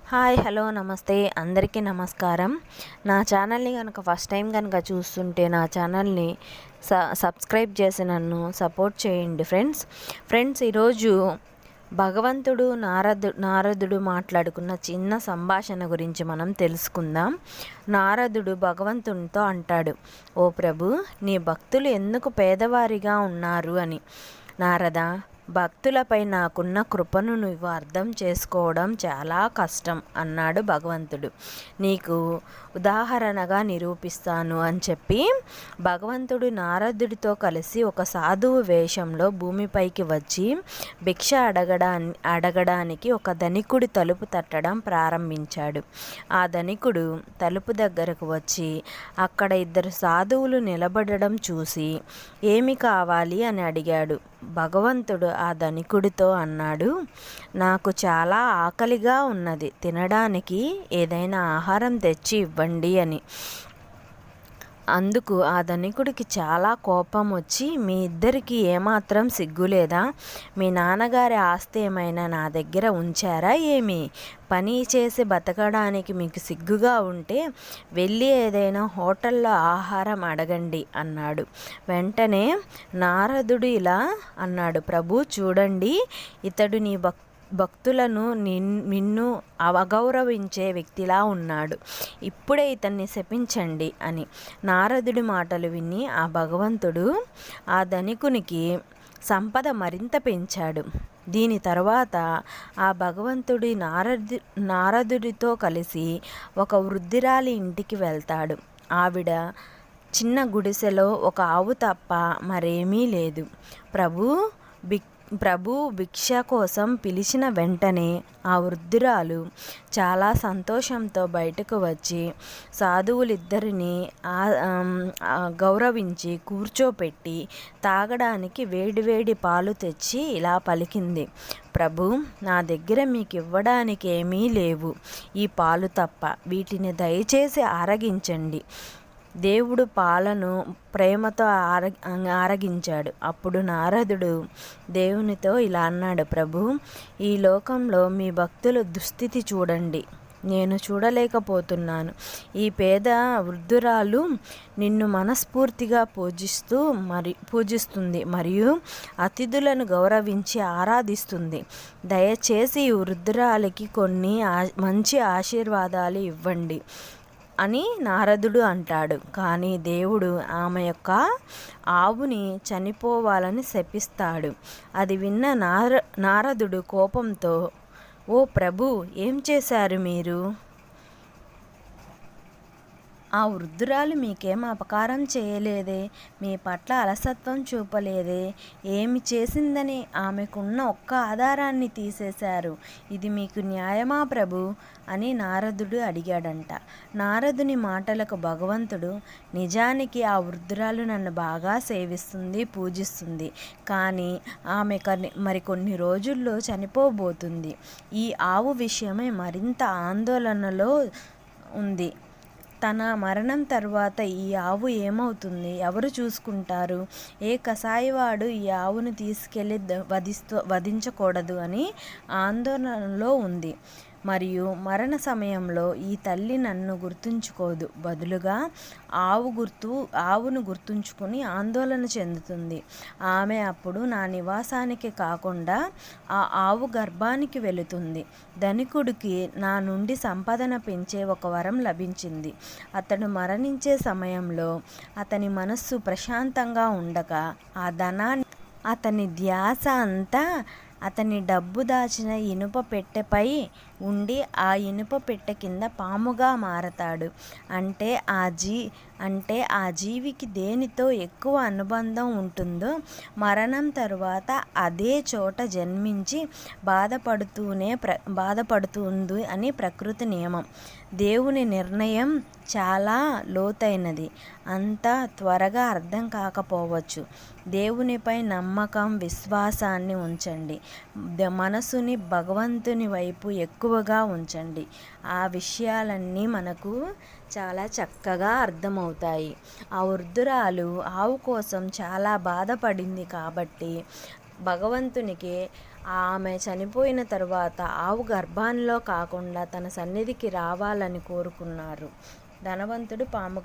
Hi hello నమస్తే అందరికీ నమస్కారం. నా ఛానల్ని కనుక ఫస్ట్ టైం కనుక చూస్తుంటే నా ఛానల్ని సబ్స్క్రైబ్ చేసి నన్ను సపోర్ట్ చేయండి ఫ్రెండ్స్ ఈరోజు భగవంతుడు నారదుడు మాట్లాడుకున్న చిన్న సంభాషణ గురించి మనం తెలుసుకుందాం. నారదుడు భగవంతునితో అంటాడు, ఓ ప్రభు, నీ భక్తులు ఎందుకు పేదవారిగా ఉన్నారు అని. నారద, భక్తులపై నాకున్న కృపను నువ్వు అర్థం చేసుకోవడం చాలా కష్టం అన్నాడు భగవంతుడు. నీకు ఉదాహరణగా నిరూపిస్తాను అని చెప్పి భగవంతుడు నారదుడితో కలిసి ఒక సాధువు వేషంలో భూమిపైకి వచ్చి భిక్ష అడగడానికి ఒక ధనికుడి తలుపు తట్టడం ప్రారంభించాడు. ఆ ధనికుడు తలుపు దగ్గరకు వచ్చి అక్కడ ఇద్దరు సాధువులు నిలబడడం చూసి ఏమి కావాలి అని అడిగాడు. భగవంతుడు ఆ ధనికుడితో అన్నాడు, నాకు చాలా ఆకలిగా ఉన్నది, తినడానికి ఏదైనా ఆహారం తెచ్చి ఇవ్వండి అని. అందుకు ఆ ధనికుడికి చాలా కోపం వచ్చి, మీ ఇద్దరికి ఏమాత్రం సిగ్గులేదా? మీ నాన్నగారి ఆస్తి ఏమైనా నా దగ్గర ఉంచారా ఏమి? పని చేసి బతకడానికి మీకు సిగ్గుగా ఉంటే వెళ్ళి ఏదైనా హోటల్లో ఆహారం అడగండి అన్నాడు. వెంటనే నారదుడు ఇలా అన్నాడు, ప్రభు చూడండి, ఇతడు నీ భక్తులను నిన్ను అవగౌరవించే వ్యక్తిలా ఉన్నాడు, ఇప్పుడే ఇతన్ని శపించండి అని. నారదుడి మాటలు విని ఆ భగవంతుడు ఆ ధనికునికి సంపద మరింత పెంచాడు. దీని తర్వాత ఆ భగవంతుడి నారదుడితో కలిసి ఒక వృద్ధురాలి ఇంటికి వెళ్తాడు. ఆవిడ చిన్న గుడిసెలో ఒక ఆవు తప్ప మరేమీ లేదు. ప్రభు భిక్ష కోసం పిలిచిన వెంటనే ఆ వృద్ధురాలు చాలా సంతోషంతో బయటకు వచ్చి సాధువులిద్దరిని గౌరవించి కూర్చోపెట్టి తాగడానికి వేడివేడి పాలు తెచ్చి ఇలా పలికింది, ప్రభు, నా దగ్గర మీకు ఇవ్వడానికి ఏమీ లేవు, ఈ పాలు తప్ప. వీటిని దయచేసి ఆరగించండి. దేవుడు పాలను ప్రేమతో ఆరగించాడు. అప్పుడు నారదుడు దేవునితో ఇలా అన్నాడు, ప్రభు, ఈ లోకంలో మీ భక్తుల దుస్థితి చూడండి, నేను చూడలేకపోతున్నాను. ఈ పేద వృద్ధురాలు నిన్ను మనస్ఫూర్తిగా పూజిస్తుంది మరియు అతిథులను గౌరవించి ఆరాధిస్తుంది. దయచేసి ఈ వృద్ధురాలికి కొన్ని మంచి ఆశీర్వాదాలు ఇవ్వండి అని నారదుడు అంటాడు. కానీ దేవుడు ఆమె యొక్క ఆవుని చనిపోవాలని శపిస్తాడు. అది విన్న నారదుడు కోపంతో, ఓ ప్రభు, ఏం చేశారు మీరు? ఆ వృద్ధురాలు మీకేం అపకారం చేయలేదే, మీ పట్ల అలసత్వం చూపలేదే, ఏమి చేసిందని ఆమెకున్న ఒక్క ఆధారాన్ని తీసేశారు. ఇది మీకు న్యాయమా ప్రభు అని నారదుడు అడిగాడంట. నారదుని మాటలకు భగవంతుడు, నిజానికి ఆ వృద్ధురాలు నన్ను బాగా సేవిస్తుంది, పూజిస్తుంది, కానీ ఆమె మరికొన్ని రోజుల్లో చనిపోబోతుంది. ఈ ఆవు విషయమై మరింత ఆందోళనలో ఉంది. తన మరణం తర్వాత ఈ ఆవు ఏమవుతుంది? ఎవరు చూసుకుంటారు? ఏ కసాయివాడు ఈ ఆవును తీసుకెళ్ళి వధించకూడదు అని ఆందోళనలో ఉంది. మరియు మరణ సమయంలో ఈ తల్లి నన్ను గుర్తుంచుకోదు, బదులుగా ఆవును గుర్తుంచుకొని ఆందోళన చెందుతుంది. ఆమె అప్పుడు నా నివాసానికి కాకుండా ఆ ఆవు గర్భానికి వెళుతుంది. ధనికుడికి నా నుండి సంపదన పెంచే ఒక వరం లభించింది. అతడు మరణించే సమయంలో అతని మనస్సు ప్రశాంతంగా ఉండగా ఆ ధనాన్ని అతని ధ్యాస అంతా అతని డబ్బు దాచిన ఇనుప పెట్టెపై ఉండి ఆ ఇనుప పెట్టె కింద పాముగా మారతాడు. అంటే ఆ జీవికి దేనితో ఎక్కువ అనుబంధం ఉంటుందో మరణం తరువాత అదే చోట జన్మించి బాధపడుతుంది అని ప్రకృతి నియమం. దేవుని నిర్ణయం చాలా లోతైనది, అంత త్వరగా అర్థం కాకపోవచ్చు. దేవునిపై నమ్మకం, విశ్వాసాన్ని ఉంచండి. మనసుని భగవంతుని వైపు ఎక్కువగా ఉంచండి. ఆ విషయాలన్నీ మనకు చాలా చక్కగా అర్థమవుతాయి. ఆ వృద్ధురాలు ఆవు కోసం చాలా బాధపడింది కాబట్టి భగవంతునికి ఆమె చనిపోయిన తరువాత ఆవు గర్భంలో కాకుండా తన సన్నిధికి రావాలని కోరుకున్నారు. ధనవంతుడు పాముగా